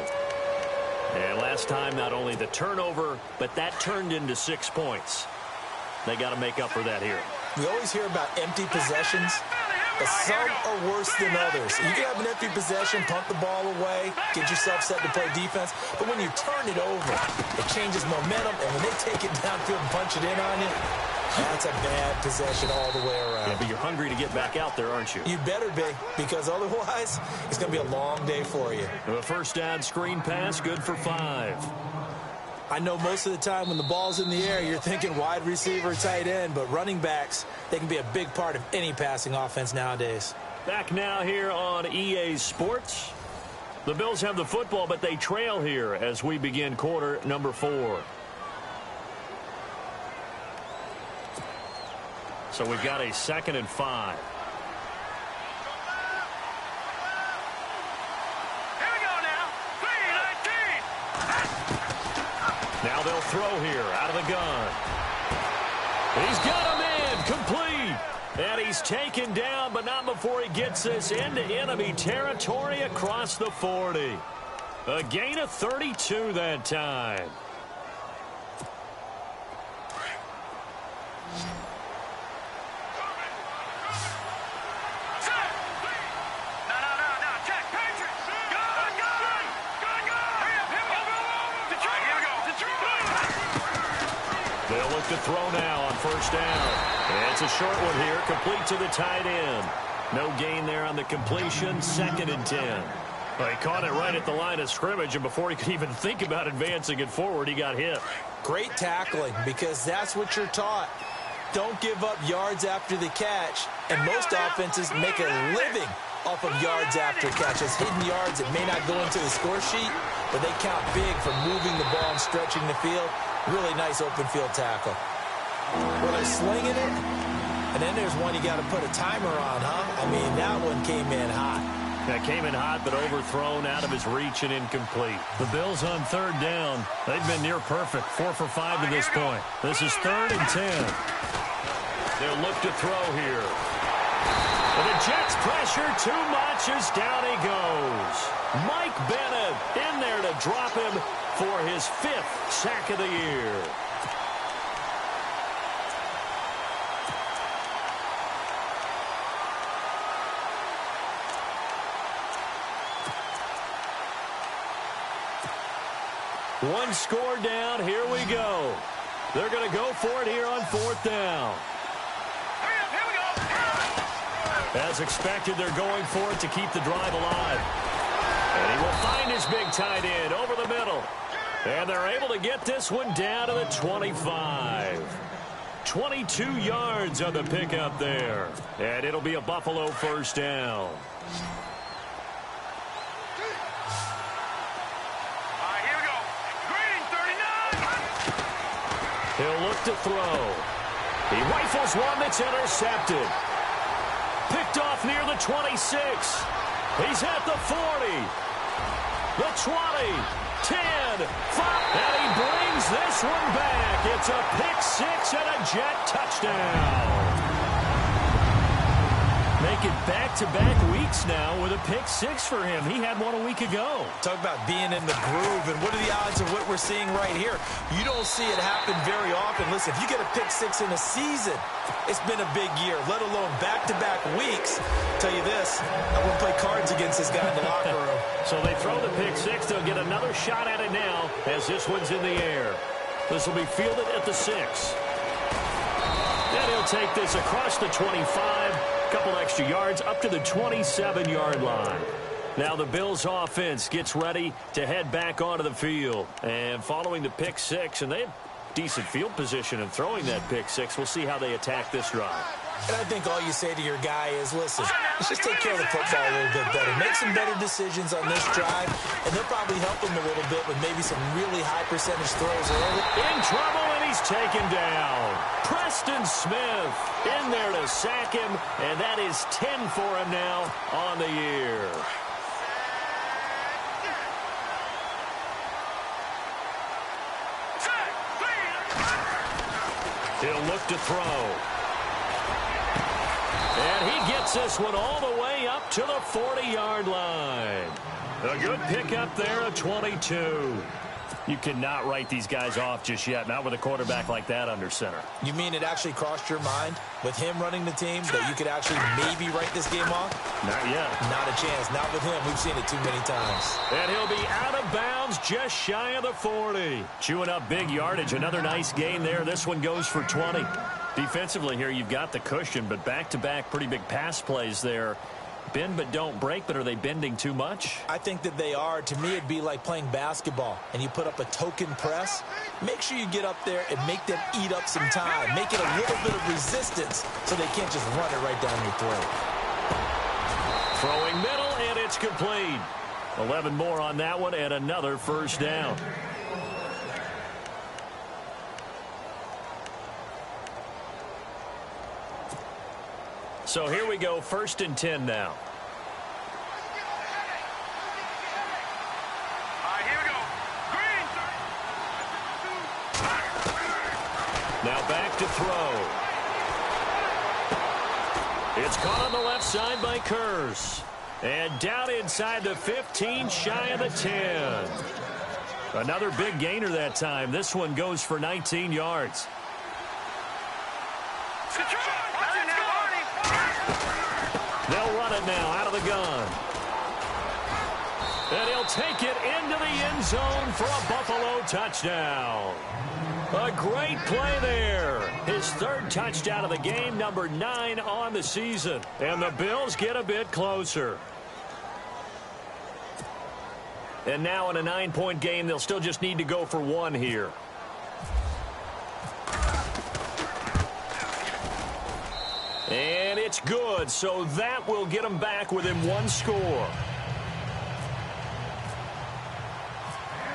Speaker 2: And last time, not only the turnover, but that turned into 6 points. They got to make up for that here.
Speaker 3: We always hear about empty possessions, but some are worse than others. You can have an empty possession, punt the ball away, get yourself set to play defense, but when you turn it over, it changes momentum, and when they take it downfield and punch it in on you, That's a bad possession all the way around.
Speaker 2: Yeah, but you're hungry to get back out there, aren't you?
Speaker 3: You better be, because otherwise it's going to be a long day for you.
Speaker 2: A first down screen pass, good for 5.
Speaker 3: I know most of the time when the ball's in the air, you're thinking wide receiver, tight end, but running backs, they can be a big part of any passing offense nowadays.
Speaker 2: Back now here on EA Sports. The Bills have the football, but they trail here as we begin quarter number 4. So we've got a 2nd and 5.
Speaker 4: Here we go now. 3-19.
Speaker 2: Now they'll throw here out of the gun. He's got him in, complete. And he's taken down, but not before he gets this into enemy territory across the 40. A gain of 32 that time. They'll look to throw now on first down. And it's a short one here, complete to the tight end. No gain there on the completion, 2nd and 10. Well, he caught it right at the line of scrimmage, and before he could even think about advancing it forward, he got hit.
Speaker 3: Great tackling, because that's what you're taught. Don't give up yards after the catch, and most offenses make a living off of yards after catches. Hidden yards that may not go into the score sheet, but they count big for moving the ball and stretching the field. Really nice open field tackle. Well, they're slinging it, and then there's one you got to put a timer on, huh? I mean, that one came in hot.
Speaker 2: That came in hot, but overthrown out of his reach and incomplete. The Bills on 3rd down. They've been near perfect, 4 for 5 to this point. This is 3rd and 10. They'll look to throw here. And the Jets pressure too much as down he goes. Mike Bennett in there to drop him for his 5th sack of the year. One score down. Here we go. They're going to go for it here on 4th down.
Speaker 4: Here we go.
Speaker 2: As expected, they're going for it to keep the drive alive. And he will find his big tight end over the middle. And they're able to get this one down to the 25. 22 yards on the pickup there. And it'll be a Buffalo first down.
Speaker 4: Here we go. Green, 39.
Speaker 2: He'll look to throw. He rifles one that's intercepted. Picked off near the 26. He's at the 40. The 20. 10, 5, and he brings this one back. It's a pick-6 and a Jet touchdown. Make it back-to-back weeks now with a pick-6 for him. He had one a week ago.
Speaker 3: Talk about being in the groove, and what are the odds of what we're seeing right here? You don't see it happen very often. Listen, if you get a pick-6 in a season, it's been a big year, let alone back-to-back weeks. Tell you this, I wouldn't play cards against this guy in the locker room.
Speaker 2: So they throw the pick-6. They'll get another shot at it now as this one's in the air. This will be fielded at the 6. And he'll take this across the 25. Couple extra yards up to the 27-yard line. Now the Bills offense gets ready to head back onto the field. And following the pick-6, and they have decent field position in throwing that pick-6. We'll see how they attack this drive.
Speaker 3: And I think all you say to your guy is, listen, let's just take care of the football a little bit better. Make some better decisions on this drive, and they'll probably help him a little bit with maybe some really high percentage throws early.
Speaker 2: In trouble, and he's taken down. Preston Smith in there to sack him, and that is 10 for him now on the year. He'll look to throw. And he gets this one all the way up to the 40-yard line. A good pickup there, a 22. You cannot write these guys off just yet, not with a quarterback like that under center.
Speaker 3: You mean it actually crossed your mind with him running the team that you could actually maybe write this game off?
Speaker 2: Not yet.
Speaker 3: Not a chance. Not with him. We've seen it too many times.
Speaker 2: And he'll be out of bounds just shy of the 40. Chewing up big yardage. Another nice gain there. This one goes for 20. Defensively here, you've got the cushion, but back-to-back pretty big pass plays there. Bend but don't break, but are they bending too much?
Speaker 3: I think that they are. To me, it'd be like playing basketball, and you put up a token press. Make sure you get up there and make them eat up some time. Make it a little bit of resistance so they can't just run it right down your throat.
Speaker 2: Throwing middle, and it's complete. 11 more on that one, and another first down. So here we go, 1st and 10 now.
Speaker 4: Here we go. Green.
Speaker 2: Now back to throw. It's caught on the left side by Kurz. And down inside the 15, shy of the 10. Another big gainer that time. This one goes for 19 yards. They'll run it now out of the gun. And he'll take it into the end zone for a Buffalo touchdown. A great play there. His 3rd touchdown of the game, number 9 on the season. And the Bills get a bit closer. And now in a 9-point game, they'll still just need to go for 1 here. And it's good, so that will get them back within 1 score.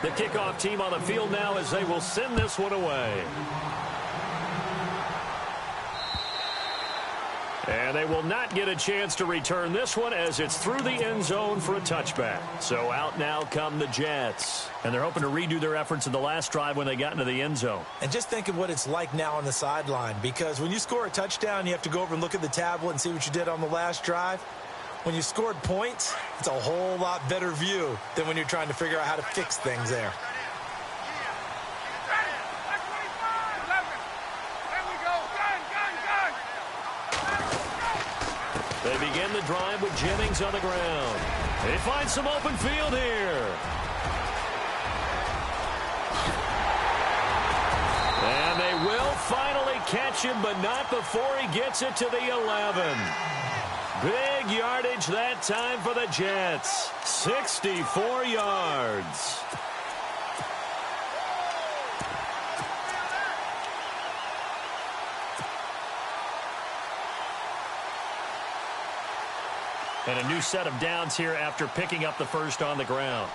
Speaker 2: The kickoff team on the field now as they will send this one away. And they will not get a chance to return this one as it's through the end zone for a touchback. So out now come the Jets. And they're hoping to redo their efforts in the last drive when they got into the end zone.
Speaker 3: And just think of what it's like now on the sideline, because when you score a touchdown, you have to go over and look at the tablet and see what you did on the last drive. When you scored points, it's a whole lot better view than when you're trying to figure out how to fix things there.
Speaker 2: They begin the drive with Jennings on the ground. They find some open field here. And they will finally catch him, but not before he gets it to the 11. Big yardage that time for the Jets. 64 yards. And a new set of downs here after picking up the first on the ground.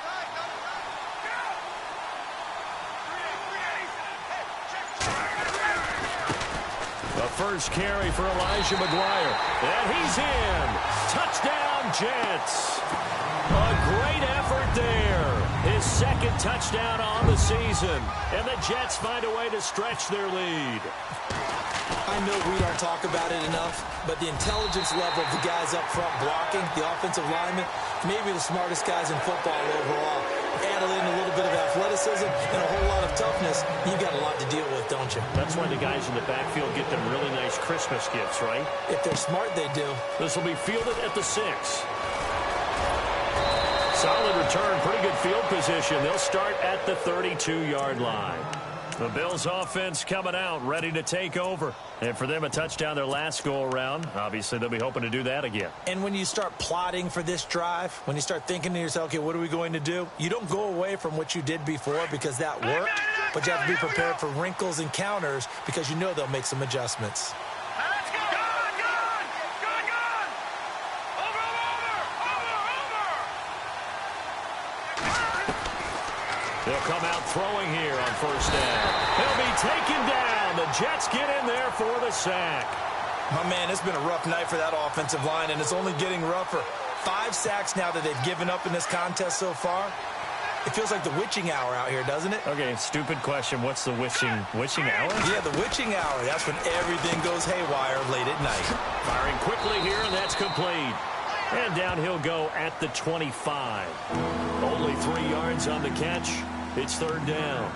Speaker 2: The first carry for Elijah McGuire. And he's in. Touchdown, Jets. A great effort there. His 2nd touchdown on the season. And the Jets find a way to stretch their lead.
Speaker 3: I know we don't talk about it enough, but the intelligence level of the guys up front blocking, the offensive linemen, maybe the smartest guys in football overall. Add in a little bit of athleticism and a whole lot of toughness, you've got a lot to deal with, don't you?
Speaker 2: That's why the guys in the backfield get them really nice Christmas gifts, right?
Speaker 3: If they're smart, they do.
Speaker 2: This will be fielded at the 6. Solid return, pretty good field position. They'll start at the 32-yard line. The Bills offense coming out, ready to take over. And for them, a touchdown their last go-around. Obviously, they'll be hoping to do that again.
Speaker 3: And when you start plotting for this drive, when you start thinking to yourself, okay, what are we going to do? You don't go away from what you did before because that worked, but you have to be prepared for wrinkles and counters because you know they'll make some adjustments.
Speaker 2: They'll come out throwing here on first down. He'll be taken down. The Jets get in there for the sack.
Speaker 3: My man, it's been a rough night for that offensive line, and it's only getting rougher. 5 sacks now that they've given up in this contest so far. It feels like the witching hour out here, doesn't it?
Speaker 2: Okay, stupid question. What's the witching hour?
Speaker 3: Yeah, the witching hour. That's when everything goes haywire late at night.
Speaker 2: Firing quickly here, and that's complete. And down he'll go at the 25. Only 3 yards on the catch. It's 3rd down.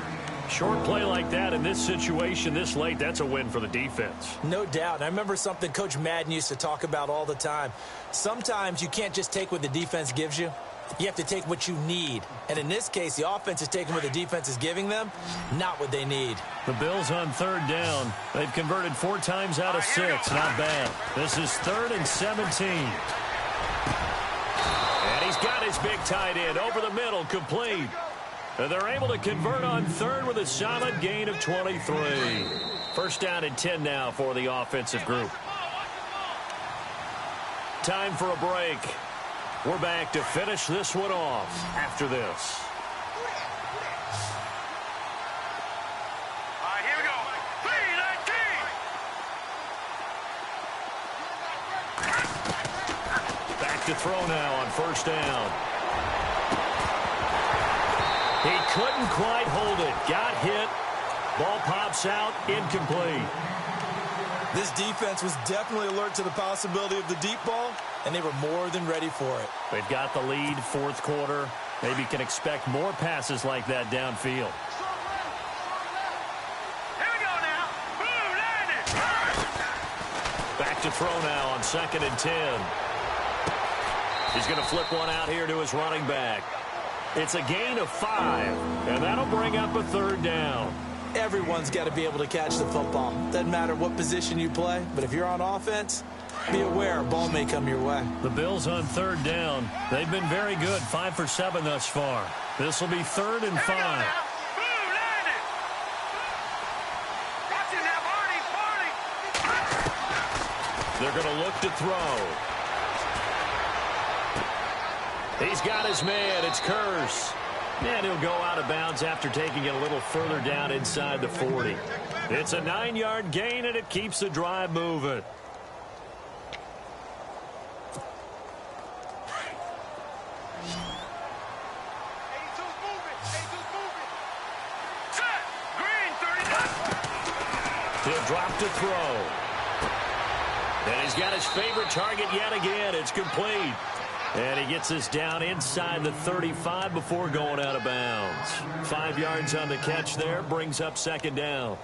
Speaker 2: Short play like that in this situation this late, that's a win for the defense.
Speaker 3: No doubt. I remember something Coach Madden used to talk about all the time. Sometimes you can't just take what the defense gives you. You have to take what you need. And in this case, the offense is taking what the defense is giving them, not what they need.
Speaker 2: The Bills on third down. They've converted 4 times out of 6. Not bad. This is 3rd and 17. And he's got his big tight end over the middle, complete. And they're able to convert on 3rd with a solid gain of 23. First down and 10 now for the offensive group. Time for a break. We're back to finish this one off after this.
Speaker 4: All right, here we go. 3-19.
Speaker 2: Back to throw now on first down. He couldn't quite hold it. Got hit. Ball pops out. Incomplete.
Speaker 3: This defense was definitely alert to the possibility of the deep ball, and they were more than ready for it.
Speaker 2: They've got the lead, 4th quarter. Maybe can expect more passes like that downfield.
Speaker 4: Here we go now. Boom, landed.
Speaker 2: Back to throw now on 2nd and 10. He's going to flip one out here to his running back. It's a gain of 5, and that'll bring up a 3rd down.
Speaker 3: Everyone's got to be able to catch the football. Doesn't matter what position you play, but if you're on offense, be aware a ball may come your way.
Speaker 2: The Bills on 3rd down. They've been very good, 5 for 7 thus far. This will be 3rd and 5.
Speaker 4: Boom, landed. Watch it now, Barney.
Speaker 2: They're going to look to throw. He's got his man. It's Curse. And he'll go out of bounds after taking it a little further down inside the 40. It's a 9-yard gain, and it keeps the drive moving.
Speaker 4: Set. Green, 39.
Speaker 2: He'll drop to throw. And he's got his favorite target yet again. It's complete. And he gets us down inside the 35 before going out of bounds. 5 yards on the catch there, brings up 2nd down.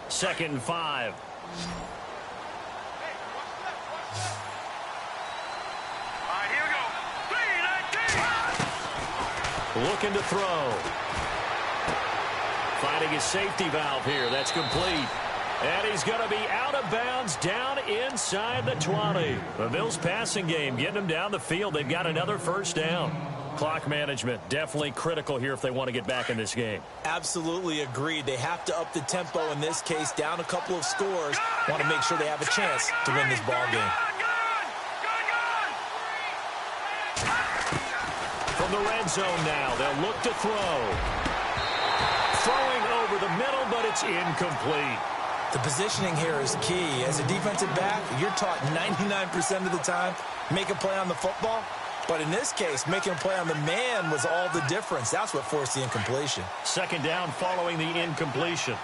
Speaker 2: Second and 5.
Speaker 4: All right, here we go. 3-19.
Speaker 2: Looking to throw. Finding his safety valve here. That's complete. And he's going to be out of bounds down inside the 20. The Bills passing game getting them down the field. They've got another first down. Clock management definitely critical here if they want to get back in this game.
Speaker 3: Absolutely agreed. They have to up the tempo in this case, down a couple of scores. Want to make sure they have a chance to win this ball game.
Speaker 2: From the red zone now, they'll look to throw. Throwing over the middle, but it's incomplete.
Speaker 3: The positioning here is key. As a defensive back, you're taught 99% of the time, make a play on the football. But in this case, making a play on the man was all the difference. That's what forced the incompletion.
Speaker 2: 2nd down following the incompletion.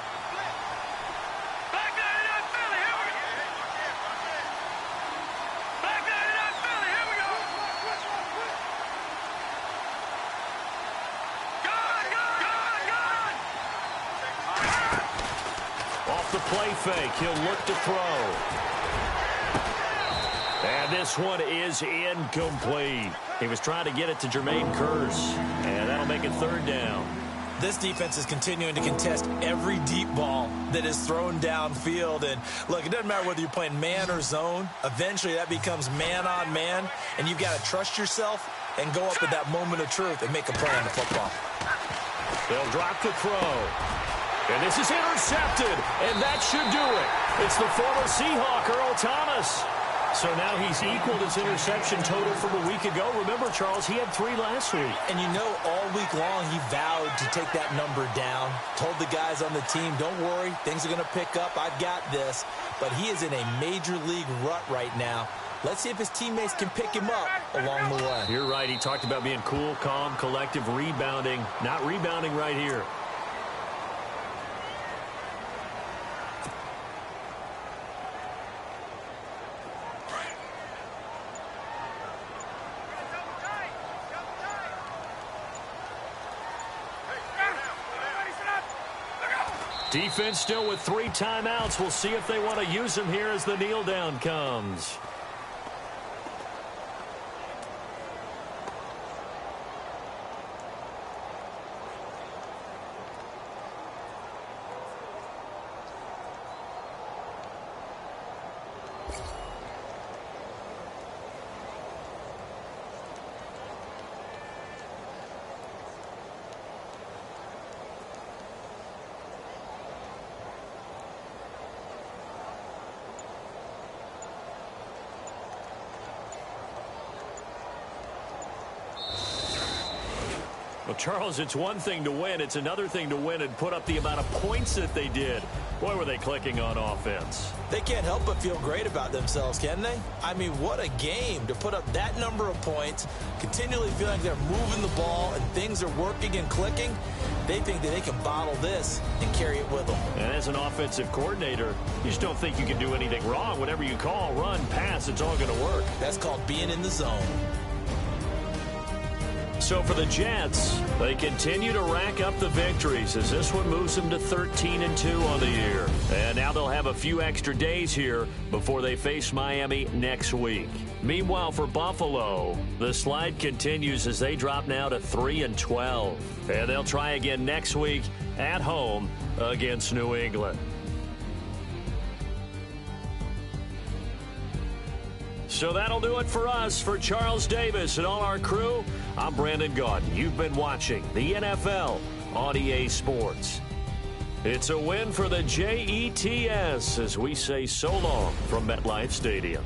Speaker 2: Play fake. He'll look to throw. And this one is incomplete. He was trying to get it to Jermaine Curse. And that'll make it 3rd down.
Speaker 3: This defense is continuing to contest every deep ball that is thrown downfield. And look, it doesn't matter whether you're playing man or zone. Eventually that becomes man on man. And you've got to trust yourself and go up at that moment of truth and make a play on the football.
Speaker 2: They'll drop to throw. And this is intercepted, and that should do it. It's the former Seahawk, Earl Thomas. So now he's equaled his interception total from a week ago. Remember, Charles, he had 3 last week.
Speaker 3: And you know, all week long, he vowed to take that number down. Told the guys on the team, don't worry, things are going to pick up. I've got this. But he is in a major league rut right now. Let's see if his teammates can pick him up along the way.
Speaker 2: You're right. He talked about being cool, calm, collective, rebounding. Not rebounding right here. Defense still with 3 timeouts. We'll see if they want to use them here as the kneel down comes. Well, Charles, it's one thing to win. It's another thing to win and put up the amount of points that they did. Boy, were they clicking on offense.
Speaker 3: They can't help but feel great about themselves, can they? I mean, what a game to put up that number of points, continually feel like they're moving the ball and things are working and clicking. They think that they can bottle this and carry it with them.
Speaker 2: And as an offensive coordinator, you just don't think you can do anything wrong. Whatever you call, run, pass, it's all going to work.
Speaker 3: That's called being in the zone.
Speaker 2: So for the Jets, they continue to rack up the victories as this one moves them to 13-2 on the year. And now they'll have a few extra days here before they face Miami next week. Meanwhile, for Buffalo, the slide continues as they drop now to 3-12. And they'll try again next week at home against New England. So that'll do it for us. For Charles Davis and all our crew, I'm Brandon Gaudin. You've been watching the NFL on EA Sports. It's a win for the Jets as we say so long from MetLife Stadium.